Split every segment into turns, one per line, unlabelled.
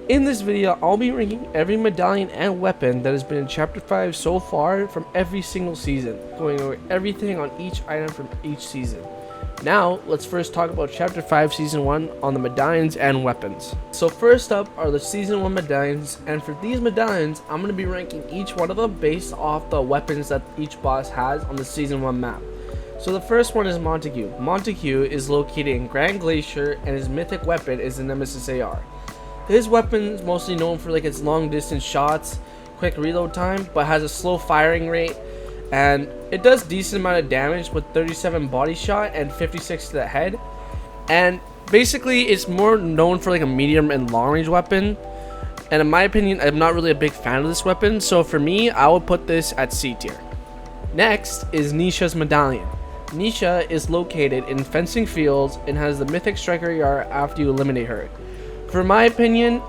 In this video, I'll be ranking every medallion and weapon that has been in Chapter 5 so far from every single season, going over everything on each item from each season. Now, let's first talk about Chapter 5 Season 1 on the medallions and weapons. So first up are the Season 1 medallions, and for these medallions, I'm going to be ranking each one of them based off the weapons that each boss has on the Season 1 map. So the first one is Montague. Montague is located in Grand Glacier, and his mythic weapon is the Nemesis AR. His weapon is mostly known for its long distance shots, quick reload time, but has a slow firing rate, and it does decent amount of damage with 37 body shot and 56 to the head. And basically it's more known for a medium and long range weapon, and in my opinion I'm not really a big fan of this weapon, so for me I would put this at C tier. Next is Nisha's medallion. Nisha is located in Fencing Fields and has the mythic striker AR after you eliminate her. For my opinion,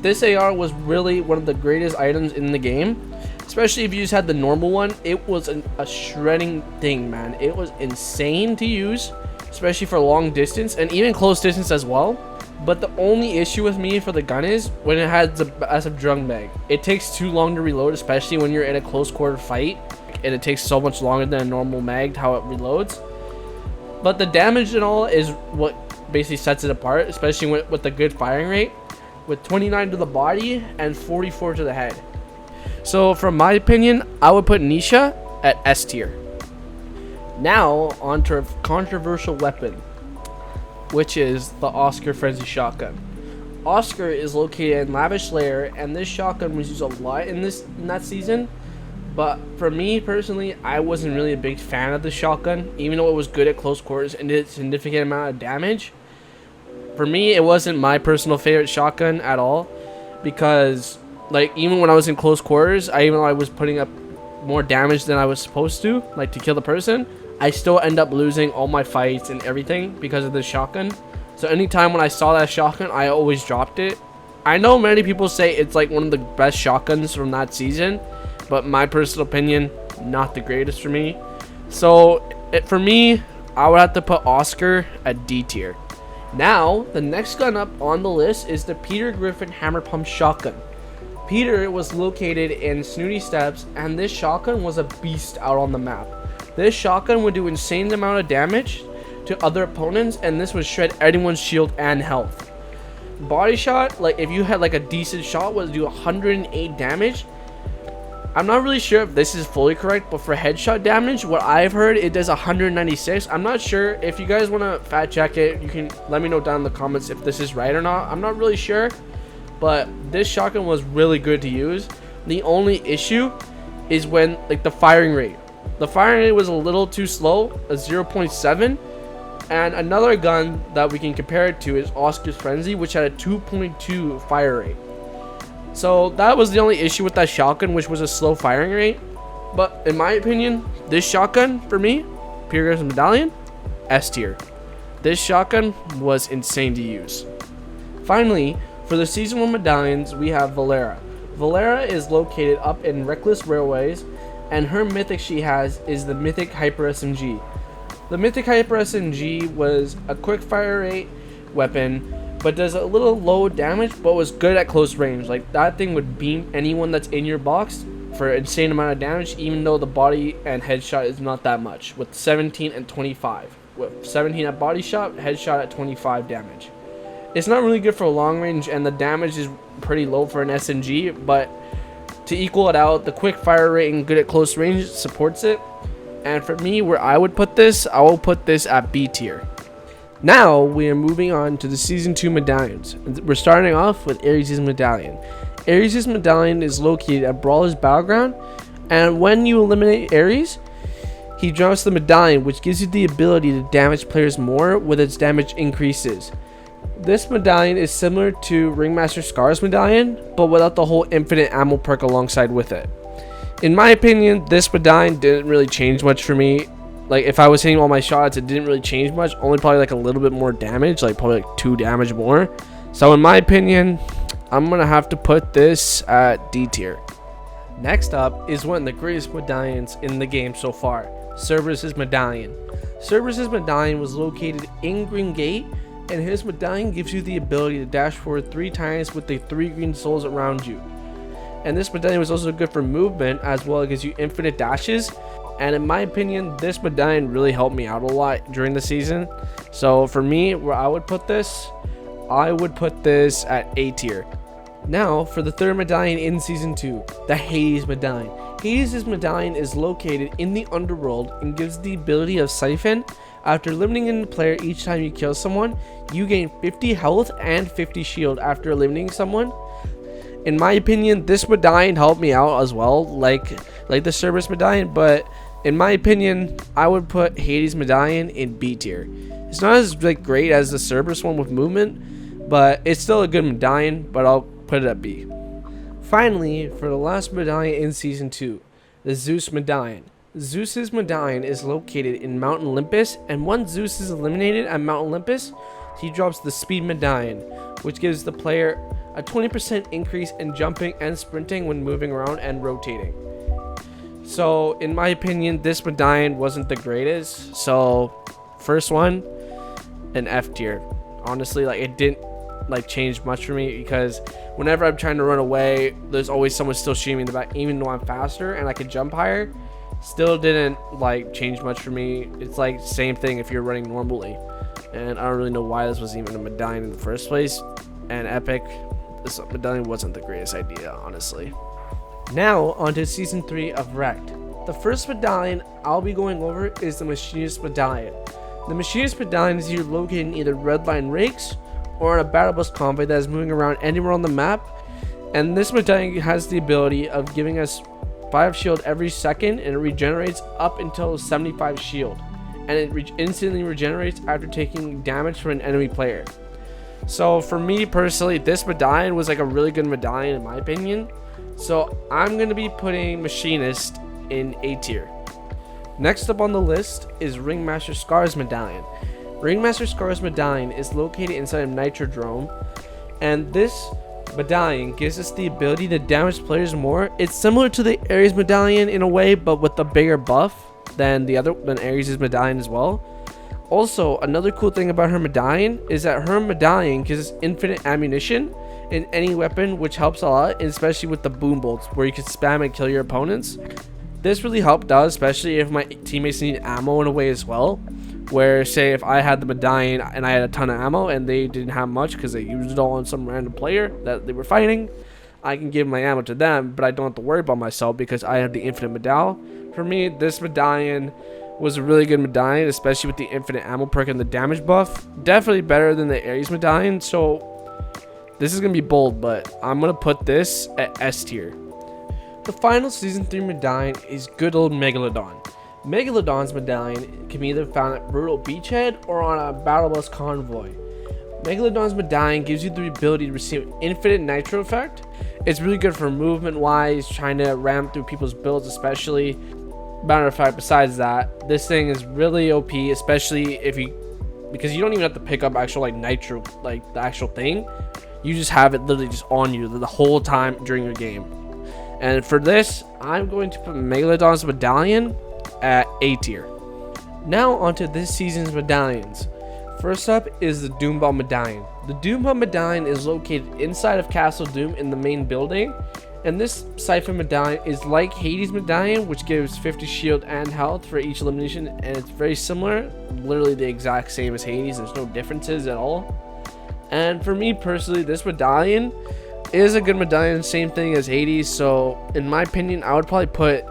this AR was really one of the greatest items in the game, especially if you just had the normal one. It was a shredding thing, man. It was insane to use, especially for long distance and even close distance as well. But the only issue with me for the gun is when it has the massive drum mag. It takes too long to reload, especially when you're in a close quarter fight, and it takes so much longer than a normal mag how it reloads. But the damage and all is what basically sets it apart, especially with the good firing rate, with 29 to the body and 44 to the head. So from my opinion, I would put Nisha at S tier. Now on to a controversial weapon, which is the Oscar Frenzy shotgun. Oscar is located in Lavish Lair, and this shotgun was used a lot in that season. But for me personally, I wasn't really a big fan of the shotgun, even though it was good at close quarters and did a significant amount of damage. For me, it wasn't my personal favorite shotgun at all, because even when I was in close quarters, even though I was putting up more damage than I was supposed to kill the person, I still end up losing all my fights and everything because of the shotgun. So anytime when I saw that shotgun, I always dropped it. I know many people say it's one of the best shotguns from that season, but my personal opinion, not the greatest for me. So for me, I would have to put Oscar at D tier. Now, the next gun up on the list is the Peter Griffin Hammer Pump shotgun. Peter was located in Snooty Steps, and this shotgun was a beast out on the map. This shotgun would do insane amount of damage to other opponents, and this would shred anyone's shield and health. Body shot, if you had a decent shot, would do 108 damage. I'm not really sure if this is fully correct, but for headshot damage, what I've heard, it does 196. I'm not sure. If you guys want to fact check it, you can let me know down in the comments if this is right or not. I'm not really sure, but this shotgun was really good to use. The only issue is when the firing rate. The firing rate was a little too slow, a 0.7. And another gun that we can compare it to is Oscar's Frenzy, which had a 2.2 fire rate. So that was the only issue with that shotgun, which was a slow firing rate. But in my opinion, this shotgun for me, Peter Griffin Medallion, S tier. This shotgun was insane to use. Finally, for the Season 1 medallions, we have Valera. Valera is located up in Reckless Railways, and her mythic she has is the Mythic Hyper SMG. The Mythic Hyper SMG was a quick fire rate weapon, but does a little low damage, but was good at close range. That thing would beam anyone that's in your box for an insane amount of damage, even though the body and headshot is not that much, with 17 and 25. With 17 at body shot, headshot at 25 damage. It's not really good for long range, and the damage is pretty low for an SMG, but to equal it out, the quick fire rate and good at close range supports it. And for me, where I would put this, I will put this at B tier. Now we are moving on to the Season 2 medallions. We're starting off with Ares' medallion. Ares' medallion is located at Brawler's Battleground, and when you eliminate Ares, he drops the medallion, which gives you the ability to damage players more with its damage increases. This medallion is similar to Ringmaster Scar's medallion, but without the whole infinite ammo perk alongside with it. In my opinion, this medallion didn't really change much for me. If I was hitting all my shots, it didn't really change much, only probably a little bit more damage, probably 2 damage more. So in my opinion, I'm gonna have to put this at D tier. Next up is one of the greatest medallions in the game so far, Cerberus' medallion. Cerberus' medallion was located in Green Gate, and his medallion gives you the ability to dash forward 3 times with the 3 green souls around you. And this medallion was also good for movement, as well. It gives you infinite dashes, and in my opinion, this medallion really helped me out a lot during the season. So for me, where I would put this at A tier. Now for the third medallion in season 2, the Hades medallion. Hades' medallion is located in the underworld and gives the ability of Siphon. After eliminating a player each time you kill someone, you gain 50 health and 50 shield after eliminating someone. In my opinion, this medallion helped me out as well, like the Cerberus medallion, but in my opinion, I would put Hades medallion in B tier. It's not as great as the Cerberus one with movement, but it's still a good medallion, but I'll put it at B. Finally, for the last medallion in season 2, the Zeus medallion. Zeus's medallion is located in Mount Olympus, and once Zeus is eliminated at Mount Olympus, he drops the speed medallion, which gives the player a 20% increase in jumping and sprinting when moving around and rotating. So in my opinion, this medallion wasn't the greatest, so first one, an F tier. Honestly, it didn't change much for me, because whenever I'm trying to run away, there's always someone still shooting me in the back, even though I'm faster and I could jump higher. Still didn't change much for me. It's same thing if you're running normally, and I don't really know why this was even a medallion in the first place. And Epic, this medallion wasn't the greatest idea, honestly. Now on to season 3 of Wrecked. The first medallion I'll be going over is the Machinist medallion. The Machinist medallion is either located in either Redline Rakes or in a battle bus convoy that is moving around anywhere on the map, and this medallion has the ability of giving us 5 shield every second, and it regenerates up until 75 shield, and it instantly regenerates after taking damage from an enemy player. So for me personally, this medallion was a really good medallion in my opinion, so I'm going to be putting Machinist in A tier. Next up on the list is Ringmaster Scar's medallion. Ringmaster Scar's medallion is located inside of Nitrodrome, and this medallion gives us the ability to damage players more. It's similar to the Ares medallion in a way, but with a bigger buff than Ares' medallion as well. Also, another cool thing about her medallion is that her medallion gives us infinite ammunition in any weapon, which helps a lot, especially with the boom bolts, where you can spam and kill your opponents. This really helped out, especially if my teammates need ammo in a way as well, where say if I had the medallion and I had a ton of ammo and they didn't have much because they used it all on some random player that they were fighting, I can give my ammo to them, but I don't have to worry about myself because I have the infinite medallion. For me, this medallion was a really good medallion, especially with the infinite ammo perk and the damage buff. Definitely better than the Ares medallion, so this is going to be bold, but I'm going to put this at S tier. The final season 3 medallion is good old Megalodon. Megalodon's medallion can be either found at Brutal Beachhead or on a battle bus convoy. Megalodon's medallion gives you the ability to receive infinite nitro effect. It's really good for movement wise, trying to ram through people's builds especially. Matter of fact, besides that, this thing is really OP, especially because you don't even have to pick up actual nitro, the actual thing. You just have it literally just on you the whole time during your game. And for this, I'm going to put Megalodon's medallion at A tier. Now onto this season's medallions. First up is the Doombot medallion. The Doombot medallion is located inside of Castle Doom in the main building, and this Siphon medallion is like Hades medallion, which gives 50 shield and health for each elimination, and it's very similar, literally the exact same as Hades. There's no differences at all. And for me personally, this medallion is a good medallion, same thing as Hades, so in my opinion, I would probably put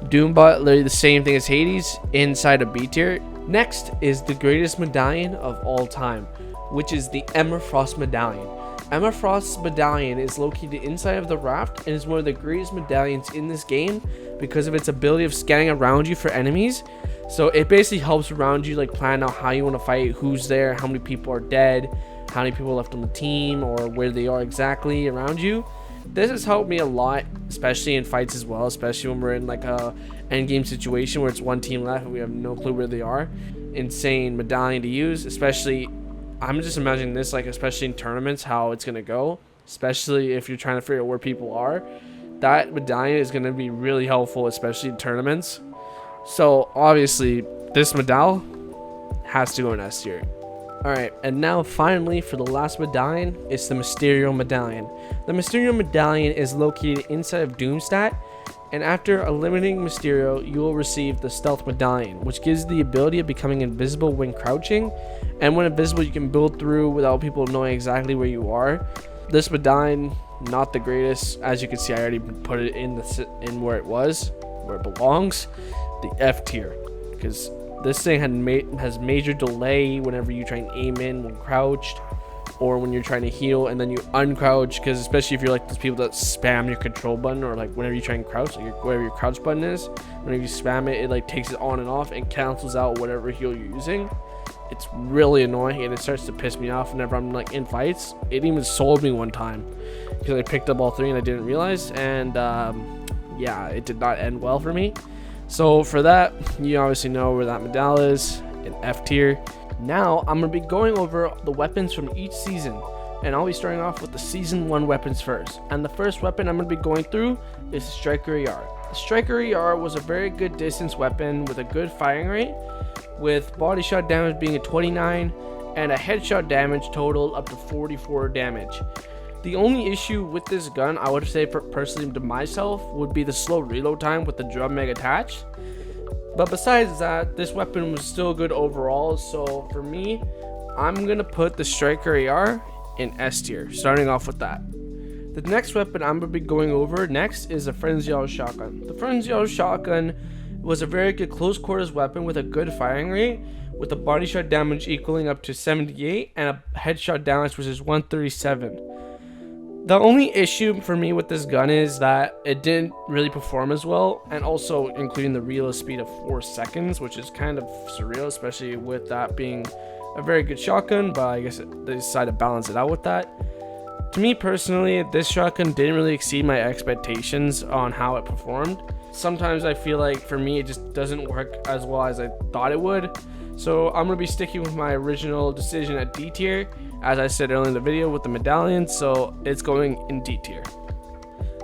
Doombot, literally the same thing as Hades, inside of B tier. Next is the greatest medallion of all time, which is the Emma Frost medallion. Emma Frost's medallion is located inside of the raft and is one of the greatest medallions in this game because of its ability of scanning around you for enemies. So it basically helps around you, plan out how you want to fight, who's there, how many people are dead, how many people are left on the team, or where they are exactly around you. This has helped me a lot, especially in fights as well, especially when we're in a end game situation where it's one team left and we have no clue where they are. Insane medallion to use, especially I'm just imagining this especially in tournaments, how it's gonna go, especially if you're trying to figure out where people are. That medallion is gonna be really helpful, especially in tournaments. So obviously this medal has to go in S tier. Alright, and now finally for the last medallion, it's the Mysterio Medallion. The Mysterio Medallion is located inside of Doomstat, and after eliminating Mysterio, you will receive the Stealth Medallion, which gives the ability of becoming invisible when crouching, and when invisible you can build through without people knowing exactly where you are. This medallion, not the greatest. As you can see, I already put it in where it was, where it belongs, the F tier, because this thing has major delay whenever you try and aim in when crouched, or when you're trying to heal and then you uncrouch, because especially if you're like those people that spam your control button, or like whenever you try and crouch, like whatever your crouch button is, whenever you spam it, it like takes it on and off and cancels out whatever heal you're using. It's really annoying, and it starts to piss me off whenever I'm like in fights. It even sold me one time because I picked up all three and I didn't realize, and yeah, it did not end well for me. So for that, you obviously know where that medal is, in F tier. Now I'm going to be going over the weapons from each season, and I'll be starting off with the season 1 weapons first. And the first weapon I'm going to be going through is the Striker AR. The Striker AR was a very good distance weapon with a good firing rate, with body shot damage being a 29 and a headshot damage total up to 44 damage. The only issue with this gun, I would say personally to myself, would be the slow reload time with the drum mag attached. But besides that, this weapon was still good overall. So for me, I'm gonna put the Striker AR in S tier, starting off with that. The next weapon I'm gonna be going over next is the Frenzy Auto Shotgun. The Frenzy Auto Shotgun was a very good close quarters weapon with a good firing rate, with a body shot damage equaling up to 78 and a headshot damage which is 137. The only issue for me with this gun is that it didn't really perform as well, and also including the reload speed of 4 seconds, which is kind of surreal, especially with that being a very good shotgun, but I guess they decided to balance it out with that. To me personally, this shotgun didn't really exceed my expectations on how it performed. Sometimes I feel like for me it just doesn't work as well as I thought it would. So I'm going to be sticking with my original decision at D tier, as I said earlier in the video with the medallion, so it's going in D tier.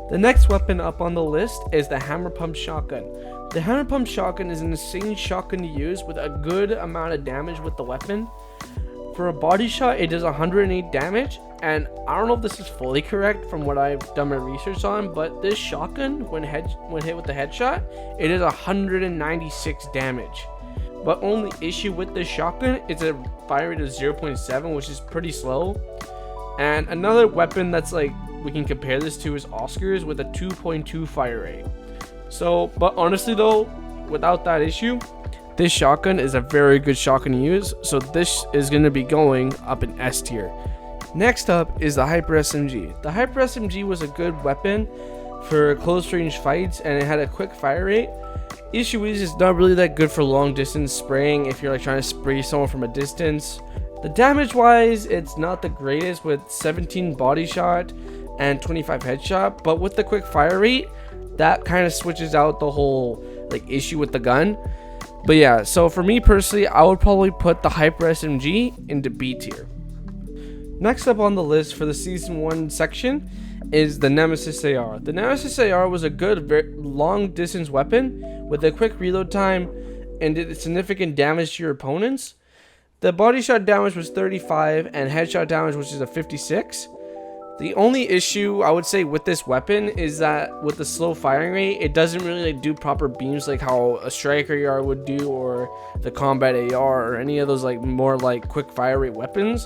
The next weapon up on the list is the Hammer Pump Shotgun. The Hammer Pump Shotgun is an insane shotgun to use with a good amount of damage with the weapon. For a body shot, it does 108 damage, and I don't know if this is fully correct from what I've done my research on, but this shotgun, when hit with the headshot, it is 196 damage. But only issue with this shotgun is a fire rate of 0.7, which is pretty slow. And another weapon that's like we can compare this to is Oscar's with a 2.2 fire rate. So, but honestly though, without that issue, this shotgun is a very good shotgun to use. So this is going to be going up in S tier. Next up is the Hyper SMG. The Hyper SMG was a good weapon for close range fights, and it had a quick fire rate. Issue is it's not really that good for long distance spraying if you're like trying to spray someone from a distance. The damage wise, it's not the greatest with 17 body shot and 25 headshot, but with the quick fire rate, that kind of switches out the whole like issue with the gun. But yeah, so for me personally, I would probably put the Hyper SMG into B tier. Next up on the list for the season 1 section is the Nemesis AR. The Nemesis AR was a good long distance weapon with a quick reload time and did significant damage to your opponents. The body shot damage was 35 and headshot damage, which is a 56. The only issue I would say with this weapon is that with the slow firing rate, it doesn't really like do proper beams like how a Striker AR would do, or the Combat AR, or any of those like more like quick fire rate weapons.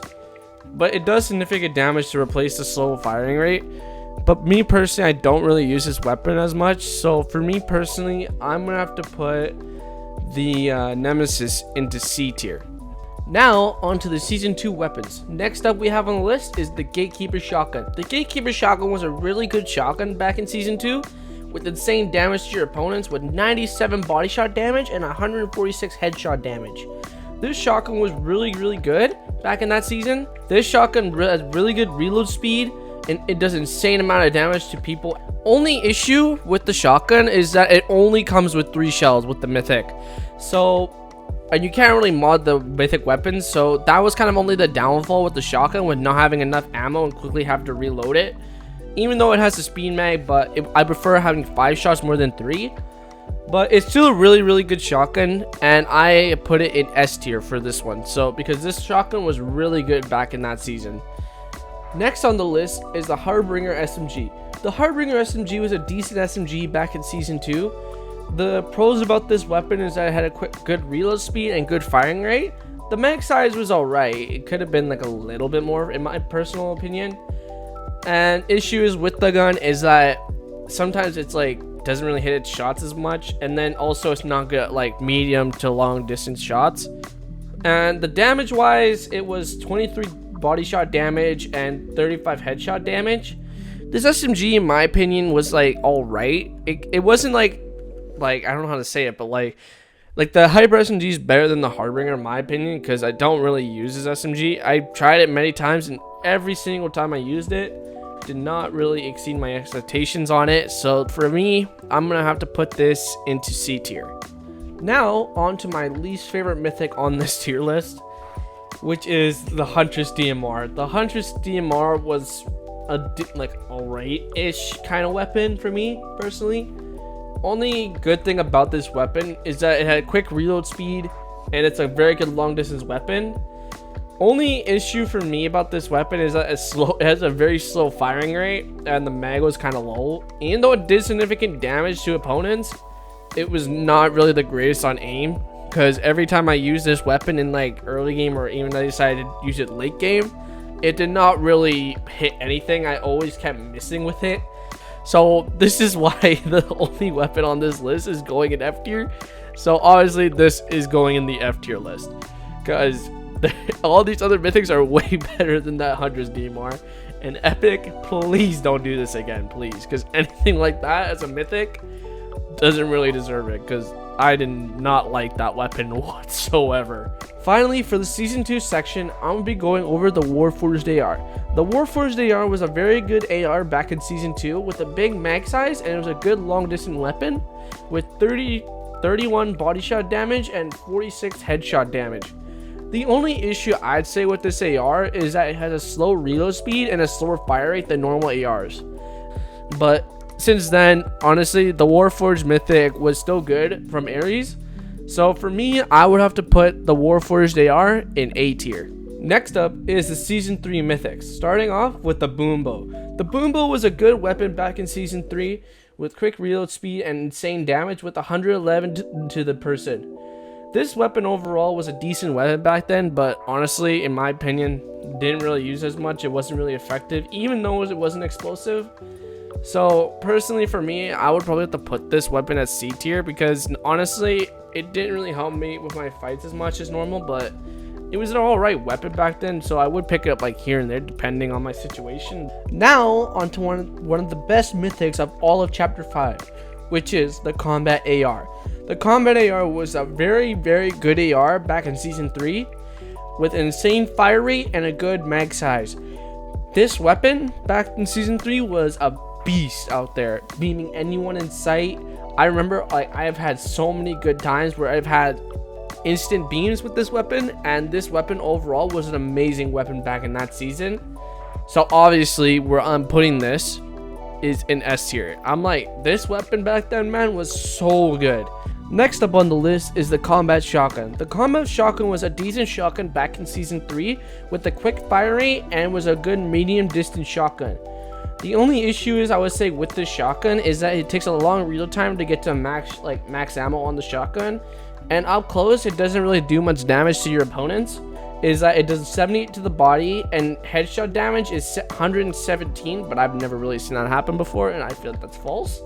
But it does significant damage to replace the slow firing rate. But me personally, I don't really use this weapon as much. So for me personally, I'm going to have to put the Nemesis into C tier. Now, onto the Season 2 weapons. Next up we have on the list is the Gatekeeper Shotgun. The Gatekeeper Shotgun was a really good shotgun back in Season 2, with insane damage to your opponents with 97 body shot damage and 146 headshot damage. This shotgun was really good back in that season. This shotgun has really good reload speed, and it does insane amount of damage to people. Only issue with the shotgun is that it only comes with 3 shells with the mythic. So, and you can't really mod the mythic weapons, so that was kind of only the downfall with the shotgun, with not having enough ammo and quickly have to reload it. Even though it has a speed mag, but I prefer having 5 shots more than 3. But it's still a really, really good shotgun, and I put it in S tier for this one. So because this shotgun was really good back in that season. Next on the list is the Harbinger SMG. The Harbinger SMG was a decent SMG back in season 2. The pros about this weapon is that it had a good reload speed and good firing rate. The mag size was alright. It could have been like a little bit more in my personal opinion. And issues with the gun is that sometimes it's like doesn't really hit its shots as much, and then also it's not good at like medium to long distance shots. And the damage wise, it was 23 body shot damage and 35 headshot damage. This SMG in my opinion was like all right. It wasn't like I don't know how to say it, but like the Hyper SMG is better than the Harbinger in my opinion, because I don't really use this SMG. I tried it many times, and every single time I used it did not really exceed my expectations on it. So for me, I'm gonna have to put this into C tier. Now on to my least favorite mythic on this tier list, which is the Huntress DMR. The Huntress DMR was a like alright-ish kind of weapon for me personally. Only good thing about this weapon is that it had quick reload speed, and it's a very good long distance weapon. Only issue for me about this weapon is that it has a very slow firing rate, and the mag was kind of low. Even though it did significant damage to opponents, it was not really the greatest on aim, because every time I used this weapon in like early game, or even I decided to use it late game, it did not really hit anything. I always kept missing with it. So this is why the only weapon on this list is going in F tier. So obviously this is going in the F tier list, because all these other mythics are way better than that Huntress DMR. And Epic, please don't do this again, please, because anything like that as a mythic doesn't really deserve it, because I did not like that weapon whatsoever. Finally, for the season 2 section, I'm gonna be going over the Warforged AR. The Warforged AR was a very good AR back in season 2 with a big mag size, and it was a good long distance weapon with 31 body shot damage and 46 headshot damage. The only issue I'd say with this AR is that it has a slow reload speed and a slower fire rate than normal ARs. But since then, honestly, the Warforged Mythic was still good from Ares. So for me, I would have to put the Warforged AR in A tier. Next up is the Season 3 Mythics, starting off with the Boom Bow. The Boom Bow was a good weapon back in Season 3 with quick reload speed and insane damage with 111 to the person. This weapon overall was a decent weapon back then, but honestly, in my opinion, didn't really use as much. It wasn't really effective, even though it wasn't explosive. So personally for me, I would probably have to put this weapon as C tier, because honestly, it didn't really help me with my fights as much as normal, but it was an alright weapon back then, so I would pick it up like here and there depending on my situation. Now onto one of the best mythics of all of chapter 5, which is the Combat AR. The Combat AR was a very, very good AR back in Season 3 with an insane fire rate and a good mag size. This weapon back in Season 3 was a beast out there, beaming anyone in sight. I remember I've had so many good times where I've had instant beams with this weapon, and this weapon overall was an amazing weapon back in that season. So obviously where I'm putting this is in S tier. I'm like, this weapon back then, man, was so good. Next up on the list is the Combat Shotgun. The Combat Shotgun was a decent shotgun back in Season 3 with a quick fire rate and was a good medium distance shotgun. The only issue is, I would say, with this shotgun is that it takes a long reload time to get to max ammo on the shotgun, and up close it doesn't really do much damage to your opponents. Is that it does 78 to the body, and headshot damage is 117, but I've never really seen that happen before, and I feel like that's false.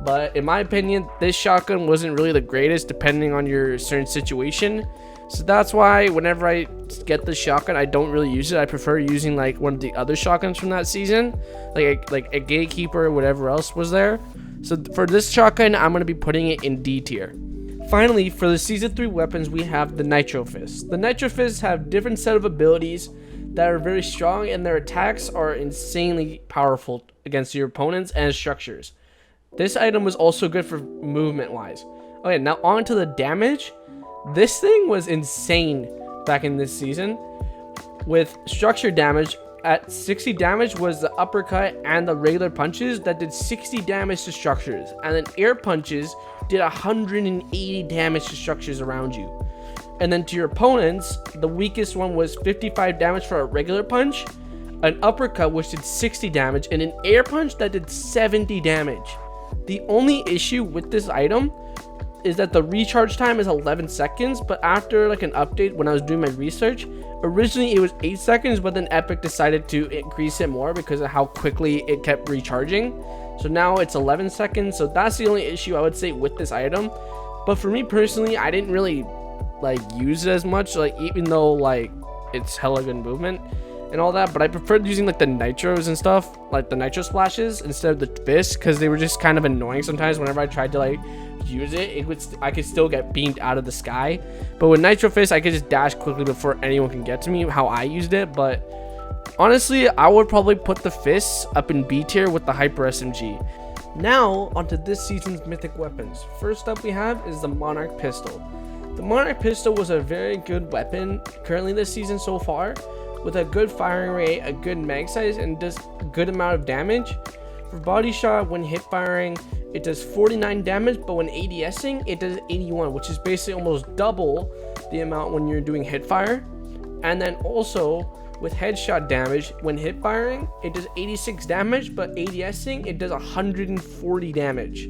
But in my opinion, this shotgun wasn't really the greatest depending on your certain situation. So that's why whenever I get the shotgun, I don't really use it. I prefer using like one of the other shotguns from that season, like a Gatekeeper or whatever else was there. So for this shotgun, I'm going to be putting it in D tier. Finally, for the Season 3 weapons, we have the Nitro Fists. The Nitro Fists have different set of abilities that are very strong, and their attacks are insanely powerful against your opponents and structures. This item was also good for movement wise. Okay, now on to the damage. This thing was insane back in this season. With structure damage, at 60 damage was the uppercut and the regular punches that did 60 damage to structures, and then air punches did 180 damage to structures around you. And then to your opponents, the weakest one was 55 damage for a regular punch, an uppercut which did 60 damage, and an air punch that did 70 damage. The only issue with this item is that the recharge time is 11 seconds, but after like an update when I was doing my research, originally it was 8 seconds, but then Epic decided to increase it more because of how quickly it kept recharging. So now it's 11 seconds. So that's the only issue I would say with this item. But for me personally, I didn't really like use it as much, like even though like it's hella good movement and all that, but I preferred using like the nitros and stuff, like the nitro splashes instead of the fists, because they were just kind of annoying sometimes. Whenever I tried to like use it, I could still get beamed out of the sky, but with nitro fist I could just dash quickly before anyone can get to me, how I used it. But honestly, I would probably put the fists up in B tier with the hyper SMG. Now onto this season's mythic weapons. First up we have is the Monarch pistol. The Monarch pistol was a very good weapon currently this season so far, with a good firing rate, a good mag size, and does a good amount of damage. For body shot, when hip firing, it does 49 damage, but when ADSing, it does 81, which is basically almost double the amount when you're doing hip fire. And then also with headshot damage, when hip firing, it does 86 damage, but ADSing, it does 140 damage.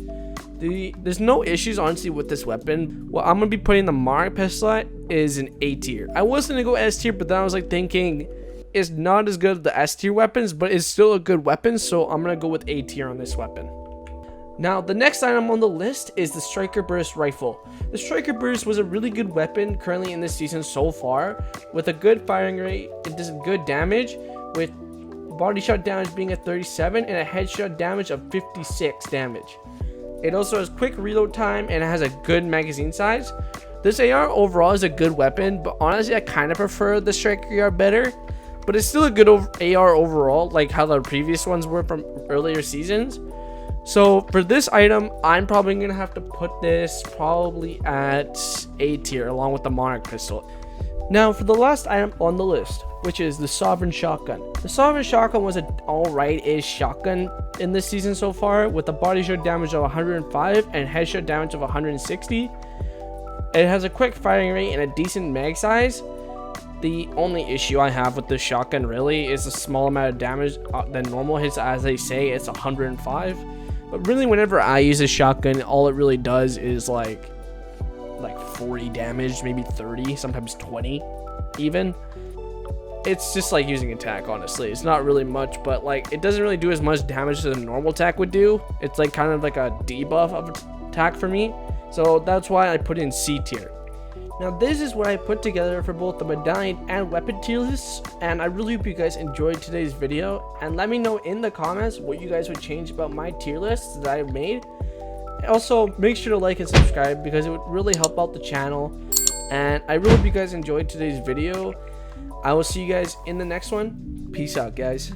There's no issues honestly with this weapon. What I'm gonna be putting the Monarch pistol at is an A tier. I was gonna go S tier, but then I was like thinking it's not as good as the S tier weapons, but it's still a good weapon, so I'm gonna go with A tier on this weapon. Now the next item on the list is the Striker Burst rifle. The Striker Burst was a really good weapon currently in this season so far, with a good firing rate. It does good damage, with body shot damage being at 37 and a headshot damage of 56 damage. It also has quick reload time and it has a good magazine size. This AR overall is a good weapon, but honestly I kind of prefer the Striker AR better, but it's still a good AR overall, like how the previous ones were from earlier seasons. So for this item, I'm probably gonna have to put this probably at A tier along with the Monarch pistol. Now for the last item on the list, which is the Sovereign Shotgun. The Sovereign Shotgun was an alright-ish shotgun in this season so far, with a body shot damage of 105 and headshot damage of 160. It has a quick firing rate and a decent mag size. The only issue I have with this shotgun really is a small amount of damage than normal hits. As they say, it's 105. But really, whenever I use a shotgun, all it really does is like 40 damage, maybe 30, sometimes 20 even. It's just like using attack, honestly. It's not really much, but like it doesn't really do as much damage as a normal attack would do. It's like kind of like a debuff of attack for me, so that's why I put in C tier. Now this is what I put together for both the medallion and weapon tier lists, and I really hope you guys enjoyed today's video, and let me know in the comments what you guys would change about my tier lists that I've made. Also, make sure to like and subscribe because it would really help out the channel, and I really hope you guys enjoyed today's video. I will see you guys in the next one. Peace out, guys.